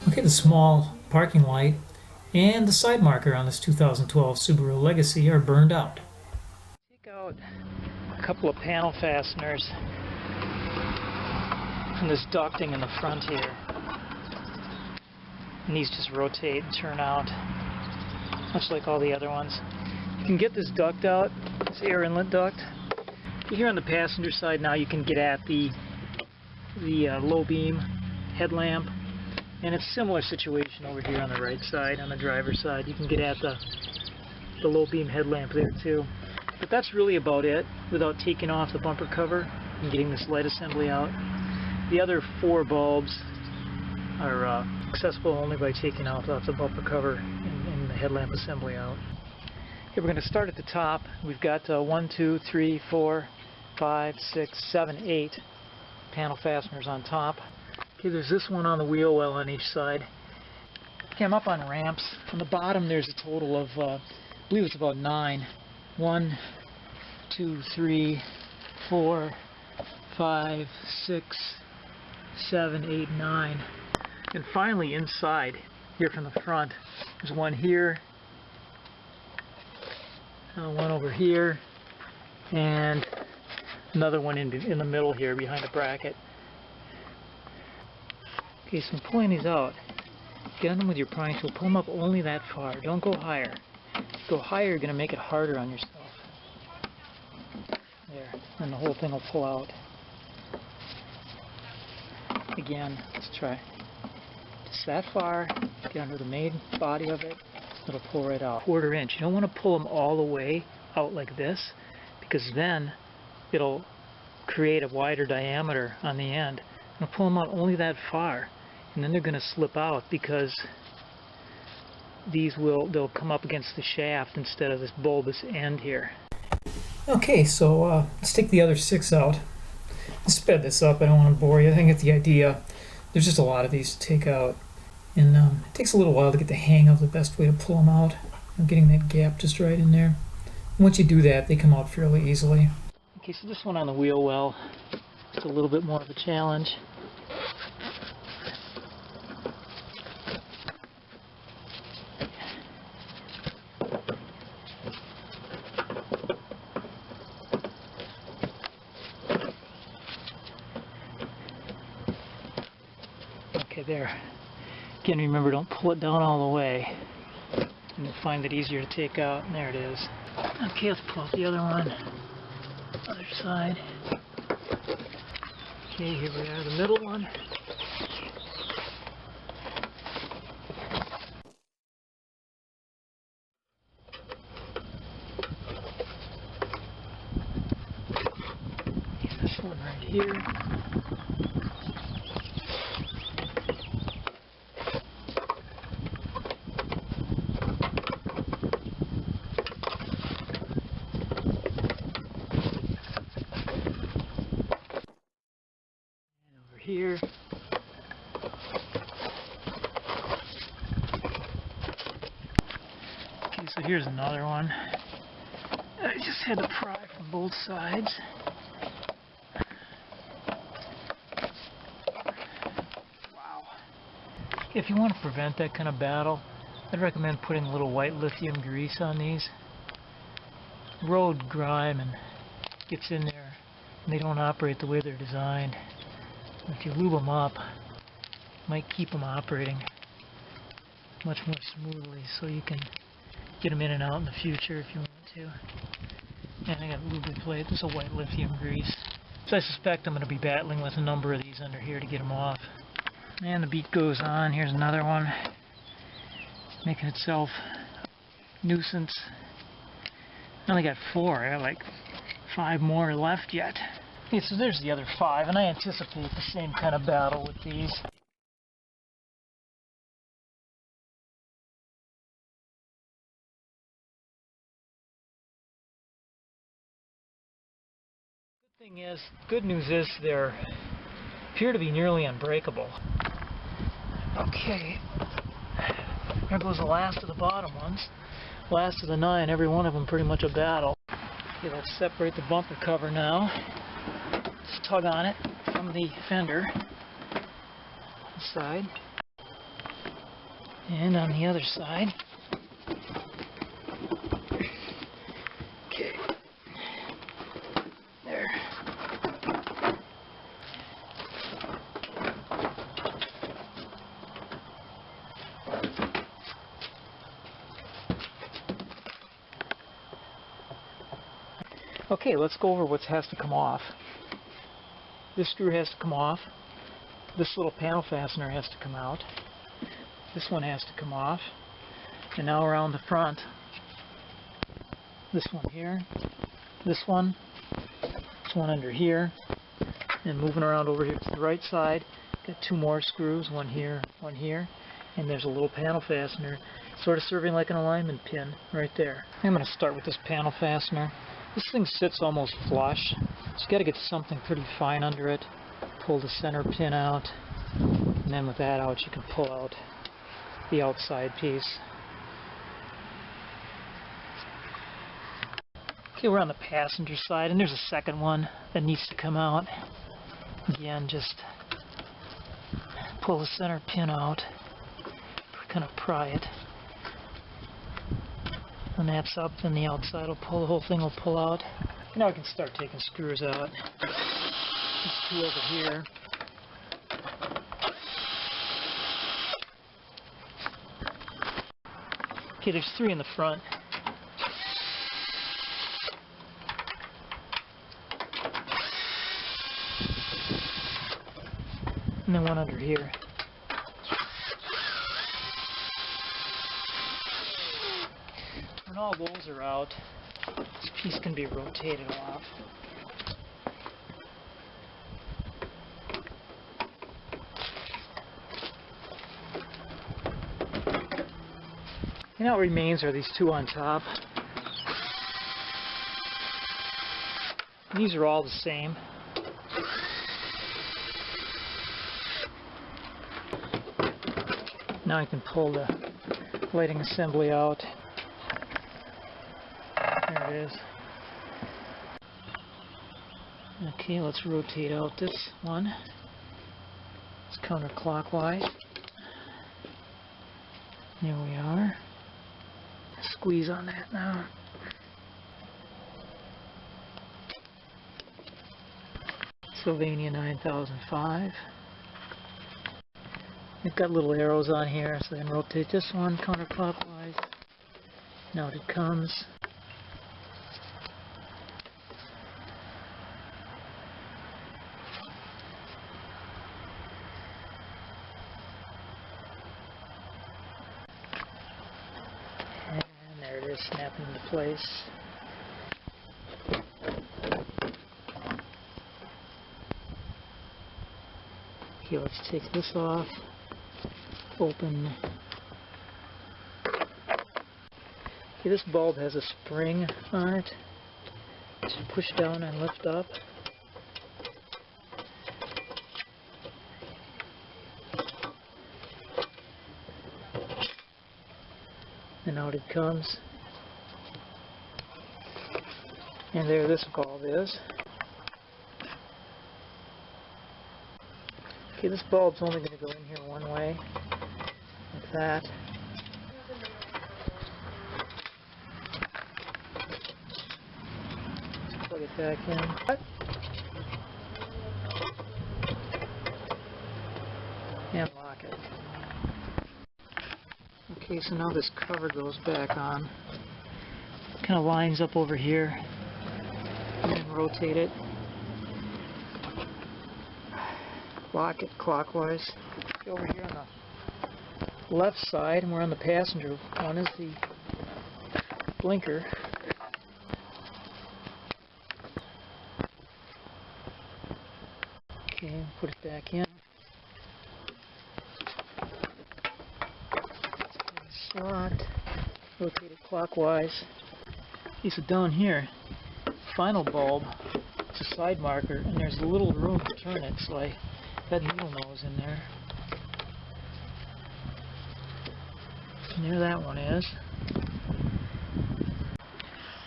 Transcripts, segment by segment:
Okay, the small parking light and the side marker on this 2012 Subaru Legacy are burned out. Take out a couple of panel fasteners from this ducting in the front here. And these just rotate and turn out, much like all the other ones. You can get this duct out, this air inlet duct. Here on the passenger side now you can get at the low beam headlamp. And it's a similar situation over here on the right side, on the driver's side. You can get at the low beam headlamp there too. But that's really about it without taking off the bumper cover and getting this light assembly out. The other 4 bulbs are accessible only by taking off the bumper cover and the headlamp assembly out. Okay, we're going to start at the top. We've got 1, 2, 3, 4, 5, 6, 7, 8 panel fasteners on top. Okay, there's this one on the wheel well on each side. Okay, I'm up on ramps. On the bottom there's a total of, I believe it's about 9. 1, 2, 3, 4, 5, 6, 7, 8, 9. And finally inside, here from the front, there's one here, one over here, and another one in the middle here behind the bracket. Okay, so I'm pulling these out. Get on them with your prying tool. Pull them up only that far. Don't go higher. If you go higher, you're going to make it harder on yourself. There. And the whole thing will pull out. Again, let's try. Just that far. Get under the main body of it. It'll pull right out. 1/4 inch. You don't want to pull them all the way out like this, because then it'll create a wider diameter on the end. I'm going to pull them out only that far, and then they're going to slip out because they'll come up against the shaft instead of this bulbous end here. Okay, so let's take the other 6 out. Let's sped this up. I don't want to bore you. I think you get the idea. There's just a lot of these to take out, and it takes a little while to get the hang of the best way to pull them out. I'm getting that gap just right in there. And once you do that, they come out fairly easily. Okay, so this one on the wheel well, it's a little bit more of a challenge. Okay, there. Again, remember, don't pull it down all the way, and you'll find it easier to take out. And there it is. Okay, let's pull out the other one. Other side. Okay, here we are, the middle one. And this one right here. Here. Okay, so here's another one. I just had to pry from both sides. Wow. If you want to prevent that kind of battle, I'd recommend putting a little white lithium grease on these. Road grime and gets in there, and they don't operate the way they're designed. If you lube them up, it might keep them operating much more smoothly, so you can get them in and out in the future if you want to. And I got a lube plate. This is a white lithium grease. So I suspect I'm going to be battling with a number of these under here to get them off. And the beat goes on. Here's another one, making itself nuisance. I only got 4. I got like 5 more left yet. Okay, so there's the other 5, and I anticipate the same kind of battle with these. Good news is they appear to be nearly unbreakable. Okay, there goes the last of the bottom ones. Last of the 9, every one of them pretty much a battle. Okay, let's separate the bumper cover now. Just tug on it from the fender side. And on the other side. Okay. There. Okay, let's go over what has to come off. This screw has to come off. This little panel fastener has to come out. This one has to come off. And now around the front, this one here, this one under here, and moving around over here to the right side, got two more screws, one here, and there's a little panel fastener, sort of serving like an alignment pin right there. I'm going to start with this panel fastener. This thing sits almost flush, so you got to get something pretty fine under it. Pull the center pin out, and then with that out you can pull out the outside piece. Okay, we're on the passenger side, and there's a second one that needs to come out. Again, just pull the center pin out, kind of pry it. When that's up, then the outside will pull, the whole thing will pull out. Now I can start taking screws out. These two over here. Okay, there's three in the front. And then one under here. When all those are out, this piece can be rotated off. And now what remains are these two on top. These are all the same. Now I can pull the lighting assembly out. There it is. Okay, let's rotate out this one. It's counterclockwise. There we are. Squeeze on that now. Sylvania 9005. It's got little arrows on here, so I can rotate this one counterclockwise. Now it comes. And there it is, snapping into place. Okay, let's take this off. Open. Okay, this bulb has a spring on it. Just push down and lift up. And out it comes. And there this bulb is. Okay, this bulb's only going to go in here one way. Like that. Let's plug it back in. And lock it. Okay, so now this cover goes back on. Kind of lines up over here. And then rotate it. Lock it clockwise. Over here on the left side, and we're on the passenger one, is the blinker. Okay, put it back in. Slot. Rotate it clockwise. Okay, so down here, final bulb. It's a side marker, and there's a little room to turn it, so I got needle nose in there. And there that one is.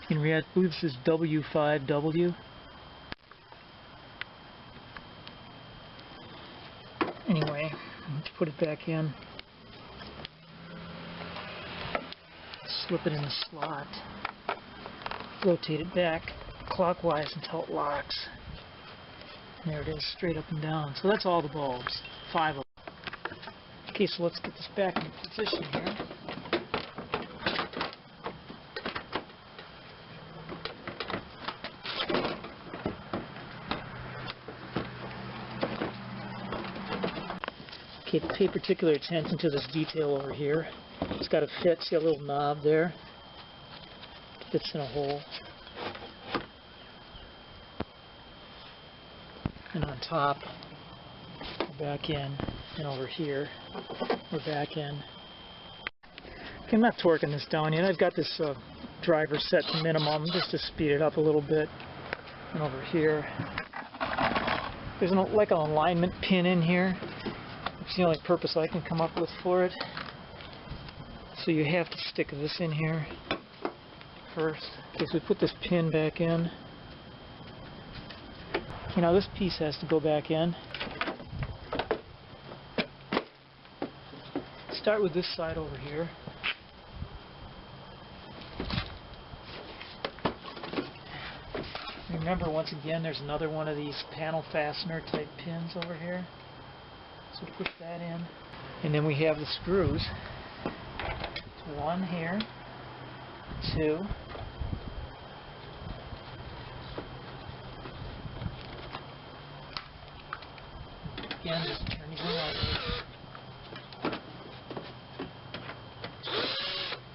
You can read, I believe this is W5W. Anyway, let's put it back in. slip it in the slot, rotate it back clockwise until it locks. And there it is, straight up and down. So that's all the bulbs, 5 of them. Okay, so let's get this back in position here. Okay, pay particular attention to this detail over here. It's got to fit. See a little knob there? It fits in a hole. And on top, we're back in, and over here, we're back in. Okay, I'm not torquing this down yet. I've got this driver set to minimum just to speed it up a little bit. And over here, there's like an alignment pin in here. It's the only purpose I can come up with for it. So you have to stick this in here first. Okay, so we put this pin back in. Okay, now this piece has to go back in. Start with this side over here. Remember, once again, there's another one of these panel fastener type pins over here. So push that in, and then we have the screws. So 1 here, 2, again, just turn these in lightly.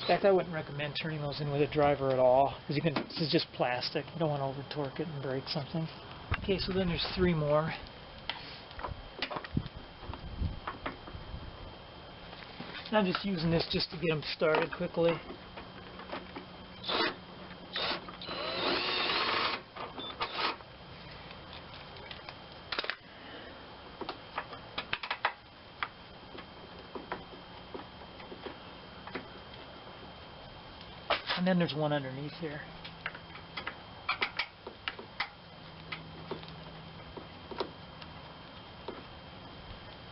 In fact, I wouldn't recommend turning those in with a driver at all, because this is just plastic. You don't want to over torque it and break something. Okay, so then there's 3 more. I'm just using this just to get them started quickly. And then there's one underneath here.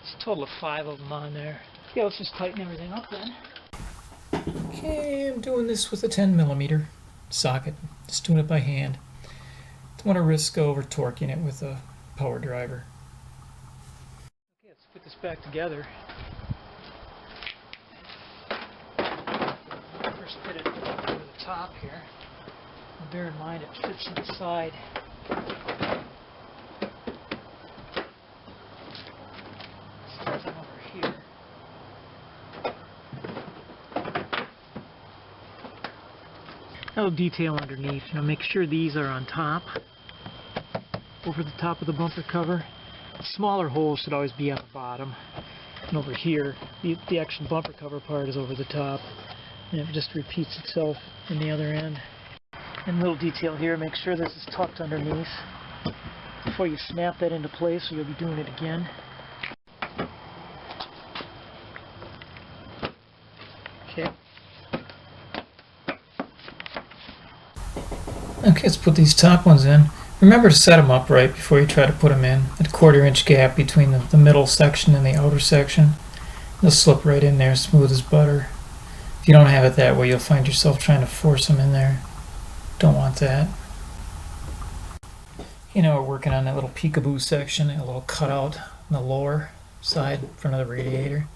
It's a total of 5 of them on there. Okay, let's just tighten everything up then. Okay, I'm doing this with a 10mm socket. Just doing it by hand. Don't want to risk over torquing it with a power driver. Okay, let's put this back together. First fit it over the top here. Now bear in mind it fits in the side. Starting over here. Now the detail underneath. Now make sure these are on top, over the top of the bumper cover. The smaller holes should always be on the bottom. And over here, the actual bumper cover part is over the top. And it just repeats itself in the other end. And a little detail here, make sure this is tucked underneath before you snap that into place, or you'll be doing it again. Okay. Okay, let's put these top ones in. Remember to set them up right before you try to put them in. A 1/4 inch gap between the middle section and the outer section. They'll slip right in there smooth as butter. If you don't have it that way, you'll find yourself trying to force them in there. Don't want that. You know, we're working on that little peekaboo section, a little cutout on the lower side, in front of the radiator.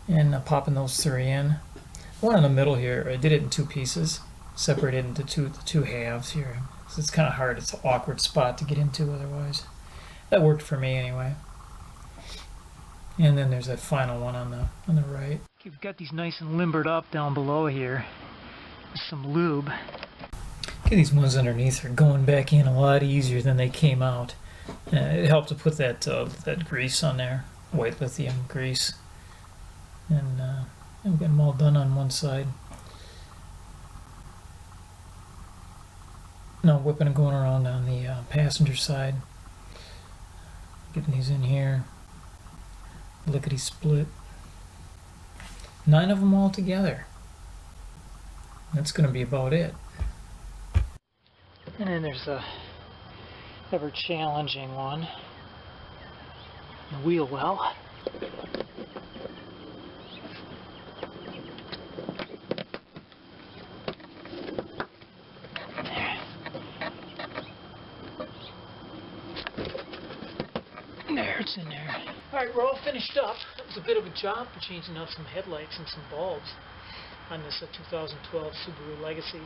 And popping those 3 in. One in the middle here, I did it in 2 pieces. Separated into two halves here. So it's kind of hard. It's an awkward spot to get into otherwise. That worked for me anyway. And then there's that final one on the right. Okay, we've got these nice and limbered up down below here with some lube. Okay, these ones underneath are going back in a lot easier than they came out. It helped to put that grease on there, white lithium grease, and we've got them all done on one side. Now whipping and going around on the passenger side. Getting these in here. Lickety split. 9 of them all together. That's going to be about it. And then there's a ever challenging one. The wheel well. There, it's in there. Alright, we're all finished up. That was a bit of a job for changing out some headlights and some bulbs on this 2012 Subaru Legacy.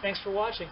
Thanks for watching.